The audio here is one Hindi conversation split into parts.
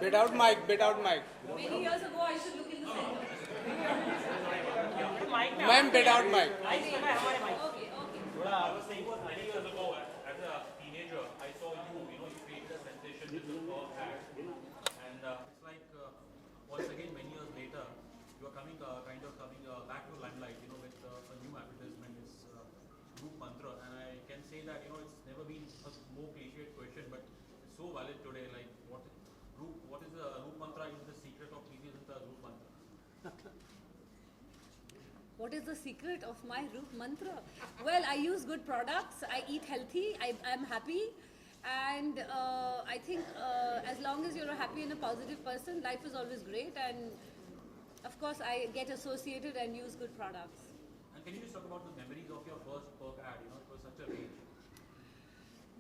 Bit out mic, bit out mic. Many years ago, I used to look in the center. Ma'am, bit out mic. Okay, okay. I was saying was many years ago, as a teenager, I saw you, you created a sensation with the Perk ad. And it's like, once again, many years later, you are coming, coming back to limelight, with a new advertisement, is Roop Mantra. And I can say that, it's never been a more cliched question, but it's so valid today. Like, what is the Roop Mantra? Is the secret of Preeti Zinta's Roop Mantra? What is the secret of my Roop Mantra? Well, I use good products. I eat healthy. I'm happy. And I think as long as you're a happy and a positive person, life is always great. And of course, I get associated and use good products. And can you just talk about the memories of your first Perk ad? It was such a range.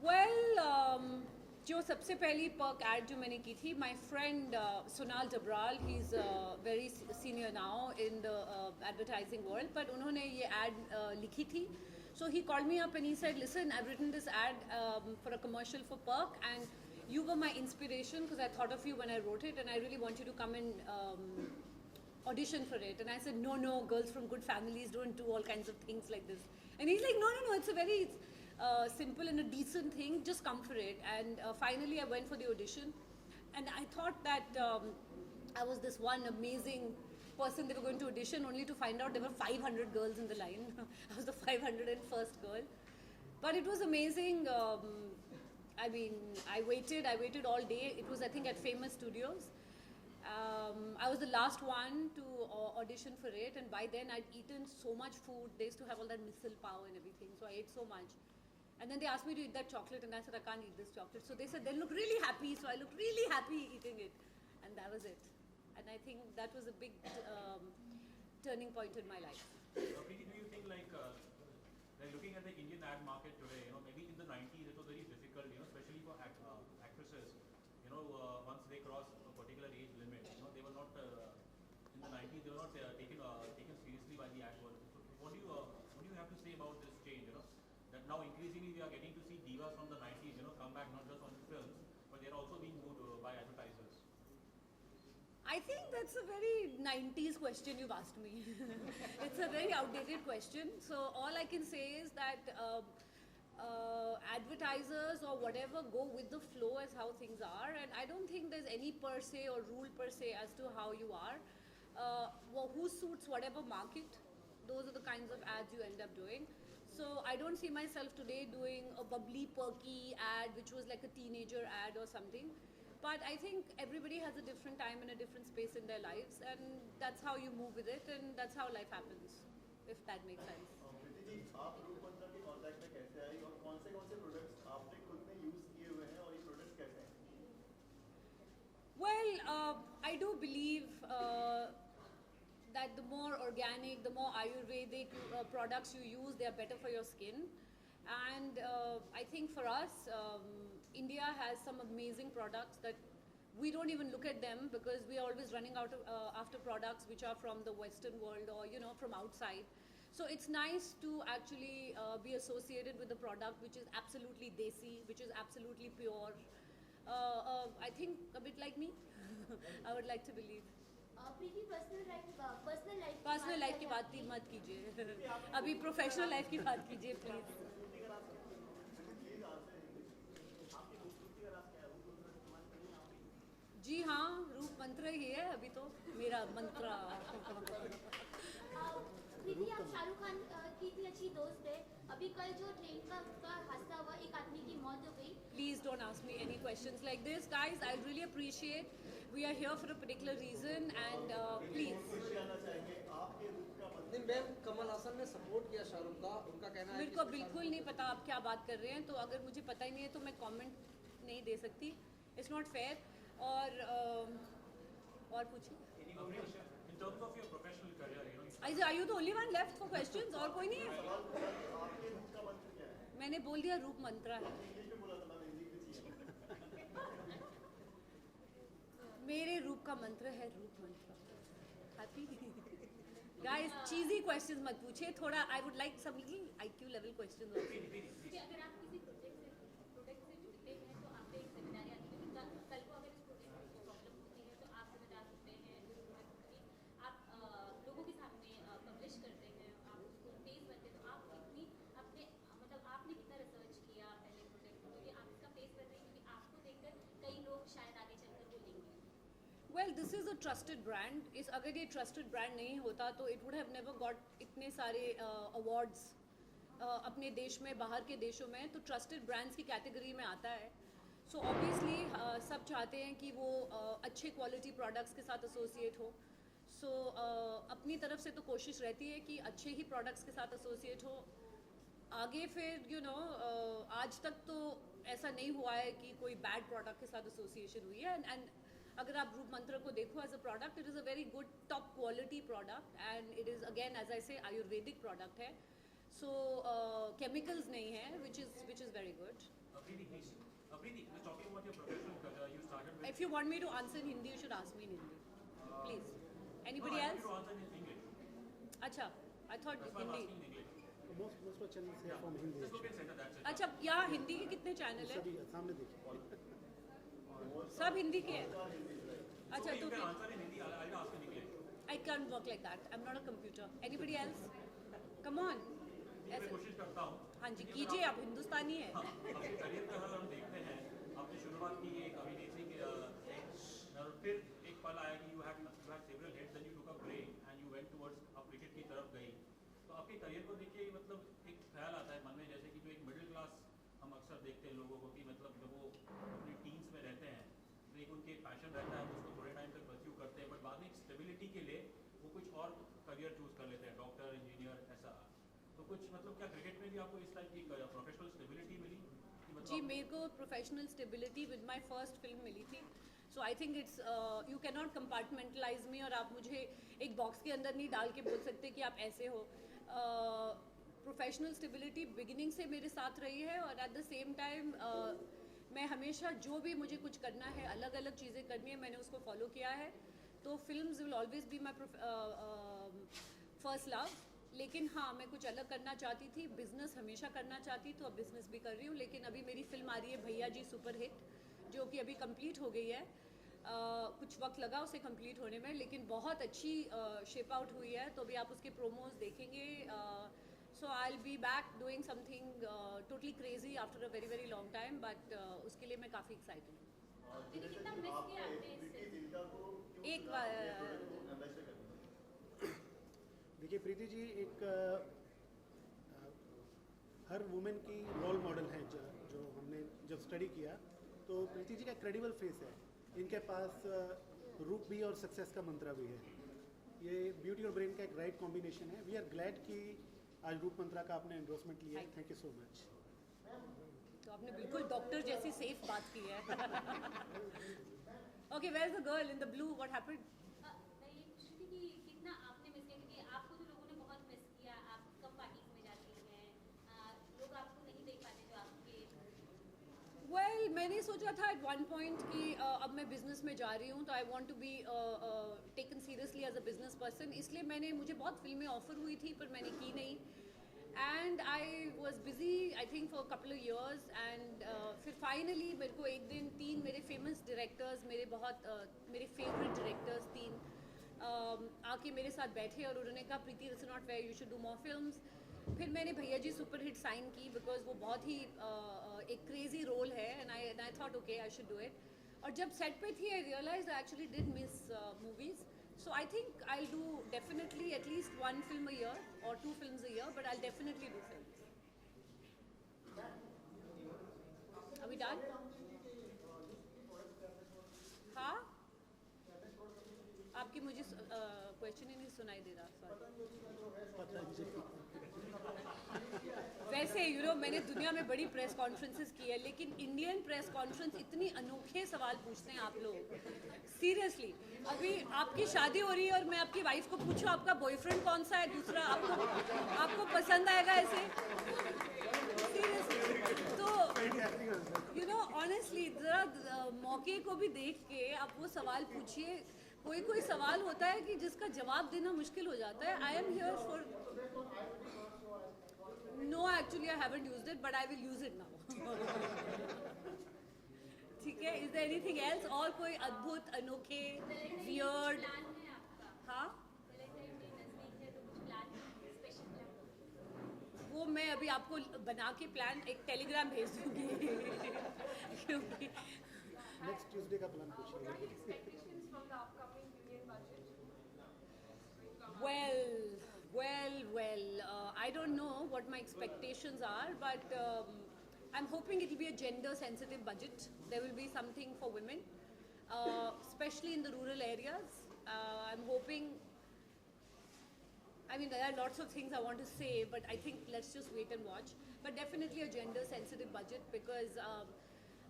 Well, जो सबसे पहली पर्क एड जो मैंने की थी, my friend Sonal Dabral, he is very senior now in the advertising world, but उन्होंने ये एड लिखी थी. So he called me up and he said, listen, I've written this ad for a commercial for Perk, and you were my inspiration because I thought of you when I wrote it, and I really want you to come and audition for it. And I said, no, girls from good families don't do all kinds of things like this. And he's like, no, it's a very simple and a decent thing, just come for it. And finally I went for the audition, and I thought that I was this one amazing person they were going to audition, only to find out there were 500 girls in the line. I was the 501st girl, but it was amazing. I mean, I waited all day. It was, I think, at Famous Studios. I was the last one to audition for it, and by then I'd eaten so much food. They used to have all that misal pav and everything, so I ate so much. And then they asked me to eat that chocolate, and I said, I can't eat this chocolate. So they said, they look really happy. So I looked really happy eating it. And that was it. And I think that was a big turning point in my life. Preeti, do you think like looking at the Indian ad market today, maybe in the 90s it was very difficult, especially for actresses, once they cross a particular age limit, they were not, in the 90s they were not taken seriously by the ad world. So what do you have to say about this change, that now increasingly we are getting to see divas from the 90s, come back not just on films, but they're also being moved by advertisers? I think that's a very 90s question you've asked me. It's a very outdated question. So all I can say is that advertisers or whatever go with the flow as how things are, and I don't think there's any per se or rule per se as to how you are. Who suits whatever market, those are the kinds of ads you end up doing. So I don't see myself today doing a bubbly, perky ad which was like a teenager ad or something. But I think everybody has a different time and a different space in their lives, and that's how you move with it, and that's how life happens, if that makes sense. Preeti ji, आप रूप मंत्र के कॉन्टैक्ट में कैसे आई और कौन से प्रोडक्ट्स आपने खुद में यूज किए हुए हैं और ये प्रोडक्ट्स कैसे हैं? Well, I do believe that the more organic, the more Ayurvedic products you use, they are better for your skin. And I think for us, India has some amazing products that we don't even look at them because we are always running out of, after products which are from the Western world or from outside. So it's nice to actually be associated with a product which is absolutely desi, which is absolutely pure. I think a bit like me. I would like to believe. Preeti personal life की बात मत कीजिए. अभी प्रोफेशनल लाइफ की बात कीजिए प्लीज. जी हाँ, रूप मंत्र ही है अभी तो मेरा मंत्र. प्रीति, आप शाहरुख खान की इतनी अच्छी दोस्त है. अभी कल जो ट्रेन का हादसा हुआ, एक आदमी की मौत हो गई. Please don't ask me any questions like this, guys. I really appreciate. We are here for a particular reason, and please. Ma'am, Kamal Haasan ने सपोर्ट किया शाहरुख का, उनका कहना है. मेरे को बिल्कुल नहीं पता आप क्या बात कर रहे हैं, तो अगर मुझे पता ही नहीं है तो मैं कमेंट नहीं दे सकती. It's not fair. और पूछिए. In terms of your professional career, Are you the only one left for questions? और कोई नहीं है? मैंने बोल दिया रूप मंत्रा है. मेरे रूप का मंत्र है रूप मंत्र. हैप्पी गाइस, चीजी क्वेश्चंस मत पूछिए. थोड़ा I would like some IQ level questions. अगर आप किसी प्रोडक्ट से जुड़ते हैं तो आप एक सेमिनार या कल को अगर इस प्रोडक्ट में problem well this is a trusted brand. इस अगर ये ट्रस्टेड ब्रांड नहीं होता तो it would have never got इतने सारे अवार्ड्स अपने देश में, बाहर के देशों में. तो ट्रस्टेड ब्रांड्स की कैटेगरी में आता है. सो ऑब्वियसली सब चाहते हैं कि वो अच्छे क्वालिटी प्रोडक्ट्स के साथ एसोसिएट हो. सो अपनी तरफ से तो कोशिश रहती है कि अच्छे ही प्रोडक्ट्स के साथ एसोसिएट हो. आगे फिर आज तक तो ऐसा नहीं हुआ है कि कोई बैड प्रोडक्ट के साथ एसोसिएशन हुई है. एंड अगर आप रूप मंत्र को देखो as a product, it is a very good top quality product and it is again as I say ayurvedic product है. सो केमिकल्स नहीं है, which is very good. Preeti, just talking about your professional career, you started with. If you want me to answer in Hindi, you should ask me in Hindi, please. Anybody No, I else? want you to answer in English. अच्छा, I thought That's why I'm Hindi. asking in English. most of channels here from Hindi. Just look in center, that's it. अच्छा, यहाँ हिंदी के कितने चैनल हैं? सभी सामने देखिए. सब हिंदी के हैं. अच्छा, Okay, तो you can answer in Hindi. I'll ask in English. I can't work like that. I'm not a computer. Anybody else? Come on. मैं ऐसे कोशिश करता हूँ. हाँ जी कीजिए, आप हिंदुस्तानी है. अपने करियर का अगर हम देखते हैं, आपने शुरुआत की एक अभिनेत्री के और फिर एक पल आया कि you had several hits, then you took a break and you went towards अब क्रिकेट की तरफ गई. तो आपके करियर को देख के मतलब एक ख्याल आता है मन में, जैसे कि जो एक मिडिल क्लास हम अक्सर देखते हैं लोगों को कि मतलब जब वो अपनी टीम्स में रहते हैं तो एक उनके पैशन रहता है, उसको थोड़े टाइम तक परस्यू करते हैं, बट बाद में एक स्टेबिलिटी के लिए वो कुछ और करियर चूज कर लेते हैं, डॉक्टर, इंजीनियर, ऐसा. तो कुछ मतलब क्या क्रिकेट में भी आपको इस टाइप की प्रोफेशनल स्टेबिलिटी मिली? जी, मेरे को professional stability with my first film मिली थी. So I think it's you can not compartmentalize me, और आप मुझे एक बॉक्स के अंदर नहीं डाल के बोल सकते कि आप ऐसे हो. प्रोफेशनल स्टेबिलिटी बिगिनिंग से मेरे साथ रही है, और एट द सेम टाइम मैं हमेशा जो भी मुझे कुछ करना है, अलग अलग चीज़ें करनी है, मैंने उसको फॉलो किया है. तो films will always be my first love. लेकिन हाँ, मैं कुछ अलग करना चाहती थी, बिज़नेस हमेशा करना चाहती, तो अब बिज़नेस भी कर रही हूँ. लेकिन अभी मेरी फिल्म आ रही है भैया जी सुपर हिट, जो कि अभी कंप्लीट हो गई है. कुछ वक्त लगा उसे कंप्लीट होने में, लेकिन बहुत अच्छी शेप आउट हुई है. तो अभी आप उसके प्रोमोज देखेंगे. So I will be back doing something totally crazy after a very very long time, but उसके लिए मैं काफ़ी एक्साइटेड हूँ. दीदी कितना मिस किया आपने इससे? एक बार देखिए प्रीति जी एक हर वुमेन की रोल मॉडल है. जो हमने जब स्टडी किया तो प्रीति जी का क्रेडिबल फेस है. इनके पास रूप भी और सक्सेस का मंत्र भी है. ये ब्यूटी और ब्रेन का एक राइट कॉम्बिनेशन है. वी आर ग्लैड कि आज रूप मंत्रा का आपने एंडोर्समेंट लिया है. Thank you so much. तो आपने बिल्कुल डॉक्टर जैसी सेफ बात की है. Okay, where is the girl in the blue, what happened? मैं ये पूछ रही थी कि कितना आपने मिस किया, क्योंकि आपको तो लोगों ने बहुत मिस किया. आप कम पार्टीज में जाती हैं, लोग आपको नहीं देख पाते जो आपके. वेल, मैंने सोचा था एट वन पॉइंट कि अब मैं बिजनेस में जा रही हूँ, तो I want to be taken seriously as a business person. इसलिए मुझे बहुत फिल्में ऑफर हुई थी, पर मैंने की नहीं. And I was busy I think for couple of years. And फिर फाइनली मेरे को एक दिन 3 मेरे फेमस डायरेक्टर्स, मेरे फेवरेट डायरेक्टर्स 3 आके मेरे साथ बैठे, और उन्होंने कहा Preeti this is not where, you should do more films. फिर मैंने Bhaiya ji super hit sign की, बिकॉज वो बहुत ही एक क्रेजी रोल है. And I thought okay I should do it. और जब सेट पे थी I realize I actually did miss movies. So I think I'll do definitely at least 1 film a year or 2 films a year, but I'll definitely do films. Are we done? हाँ? आपकी मुझे क्वेश्चन ही नहीं सुनाई दे रहा. सॉरी. वैसे मैंने दुनिया में बड़ी प्रेस कॉन्फ्रेंसेस की है, लेकिन इंडियन प्रेस कॉन्फ्रेंस इतनी अनोखे सवाल पूछते हैं आप लोग. सीरियसली, अभी आपकी शादी हो रही है और मैं आपकी वाइफ को पूछूं आपका बॉयफ्रेंड कौन सा है, दूसरा आपको पसंद आएगा ऐसे? सीरियसली. तो ऑनेस्टली जरा मौके को भी देख के आप वो सवाल पूछिए. कोई सवाल होता है कि जिसका जवाब देना मुश्किल हो जाता है. I am here for. No, actually I haven't used it, but I will use it now. ठीक है. Is there anything else? और कोई अद्भुत, अनोखे, weird? प्लान है आपका? हाँ? वैलेंटाइन डे नजदीक है, तो कुछ प्लान है, स्पेशल प्लान? वो मैं अभी आपको बना के प्लान एक टेलीग्राम भेज दूंगी. क्योंकि नेक्स्ट ट्यूसडे का प्लान पूछिए. Expectations from the upcoming union budget? Well, I don't know what my expectations are, but I'm hoping it will be a gender-sensitive budget. There will be something for women, especially in the rural areas. I'm hoping. I mean, there are lots of things I want to say, but I think let's just wait and watch. But definitely a gender-sensitive budget because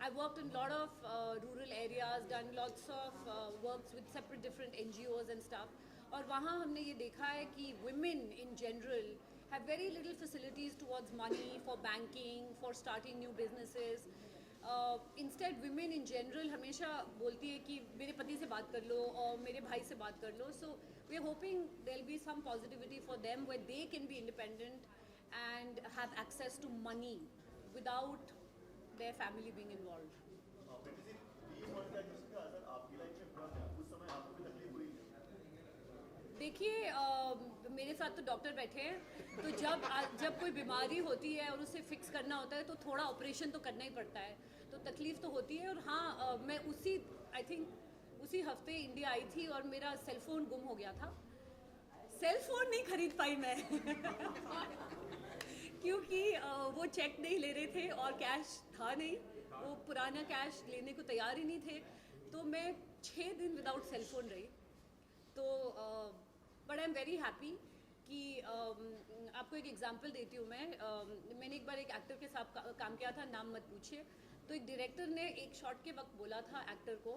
I've worked in a lot of rural areas, done lots of works with separate different NGOs and stuff. और वहाँ हमने ये देखा है कि women in general have very little facilities towards money, for banking, for starting new businesses. Instead, women in general हमेशा बोलती है कि मेरे पति से बात कर लो और मेरे भाई से बात कर लो. So we are hoping there'll be some positivity for them where they can be independent and have access to money without their family being involved. बेटी जी डीमोनेटाइजेशन का असर आपकी लाइफ में हुआ क्या? उस समय आपको भी तकलीफ हुई? देखिए मेरे साथ तो डॉक्टर बैठे हैं, तो जब कोई बीमारी होती है और उसे फिक्स करना होता है तो थोड़ा ऑपरेशन तो करना ही पड़ता है, तो तकलीफ तो होती है. और हाँ, मैं उसी हफ्ते इंडिया आई थी और मेरा सेलफोन गुम हो गया था. सेलफोन नहीं खरीद पाई मैं क्योंकि वो चेक नहीं ले रहे थे और कैश था नहीं, वो पुराना कैश लेने को तैयार ही नहीं थे. तो मैं 6 दिन विदाउट सेलफोन रही. तो but I am very happy कि आपको एक एग्जांपल देती हूँ मैं. मैंने एक बार एक एक्टर के साथ काम किया था, नाम मत पूछिए. तो एक डायरेक्टर ने एक शॉट के वक्त बोला था एक्टर को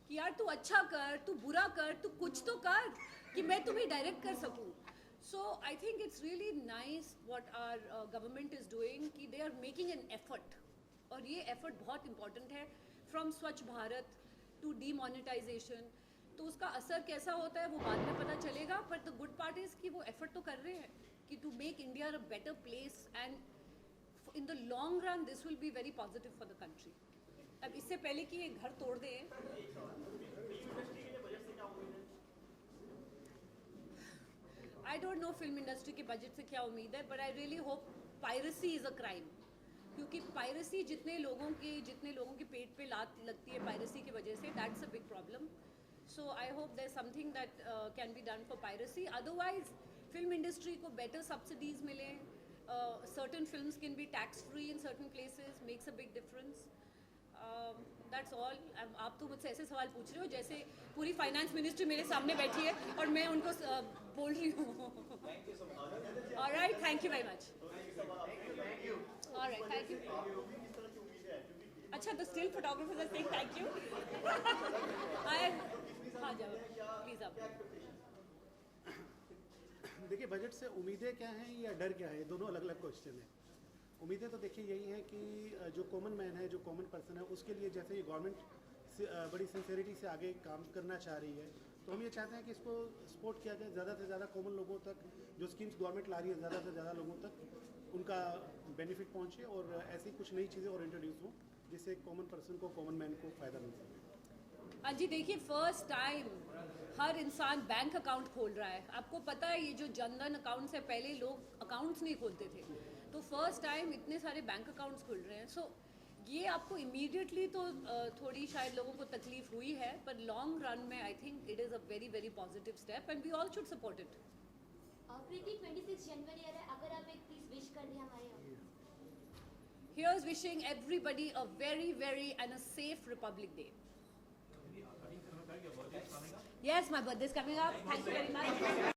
कि यार तू अच्छा कर, तू बुरा कर, तू कुछ तो कर कि मैं तुम्हें डायरेक्ट कर सकूँ. So I think it's really nice what our government is doing कि they are making an effort. और ये एफर्ट बहुत इंपॉर्टेंट है. फ्रॉम स्वच्छ भारत टू डीमोनेटाइजेशन, तो उसका असर कैसा होता है वो बाद में पता चलेगा. But the good part is कि वो एफर्ट तो कर रहे हैं कि to make India a better place, and in the long run this will be very positive for the country. अब इससे पहले कि ये घर तोड़ दें, I don't know film industry के बजट से क्या उम्मीद है, but I really hope piracy is a crime. क्योंकि पायरेसी जितने लोगों के पेट पे लात लगती है पायरेसी की वजह से, that's a big problem. So I hope there's something that can be done for piracy. Otherwise, film industry को better subsidies मिले. Certain films can be tax free in certain places, makes a big difference. That's all. आप तो मुझसे ऐसे सवाल पूछ रहे हो जैसे पूरी फाइनेंस मिनिस्ट्री मेरे सामने बैठी है और मैं उनको बोल रही हूँ. All right, thank you very much. All right, thank you. अच्छा, the still photographers are saying thank you. हाँ जाओ प्लीज आप. देखिए, बजट से उम्मीदें क्या हैं या डर क्या है, दोनों अलग अलग क्वेश्चन है. उम्मीदें तो देखिए यही हैं कि जो कॉमन मैन है, जो कॉमन पर्सन है, उसके लिए जैसे ये गवर्नमेंट बड़ी सिंसेरिटी से आगे काम करना चाह रही है, तो हम ये चाहते हैं कि इसको सपोर्ट किया जाए. ज़्यादा से ज़्यादा कॉमन लोगों तक जो स्कीम्स गवर्नमेंट ला रही है, ज़्यादा से ज़्यादा लोगों तक उनका बेनिफिट पहुँचे और ऐसी कुछ नई चीज़ें और इंट्रोड्यूस हों जिससे कॉमन पर्सन को, कॉमन मैन को फ़ायदा मिल सके. हाँ जी, देखिए फर्स्ट टाइम हर इंसान बैंक अकाउंट खोल रहा है. आपको पता है ये जो जनधन अकाउंट से पहले लोग अकाउंट्स नहीं खोलते थे, तो फर्स्ट टाइम इतने सारे बैंक अकाउंट्स खुल रहे हैं. सो ये आपको इमीडिएटली तो थोड़ी शायद लोगों को तकलीफ हुई है, पर लॉन्ग रन में I think it is a very very positive step and we all should support it. Preeti 26 जनवरी आ रहा है, अगर आप एक प्लीज विश कर दें हमारे यहाँ. Here's wishing everybody a very very and a safe Republic Day. Yes, my birthday is coming up. Thank you very much.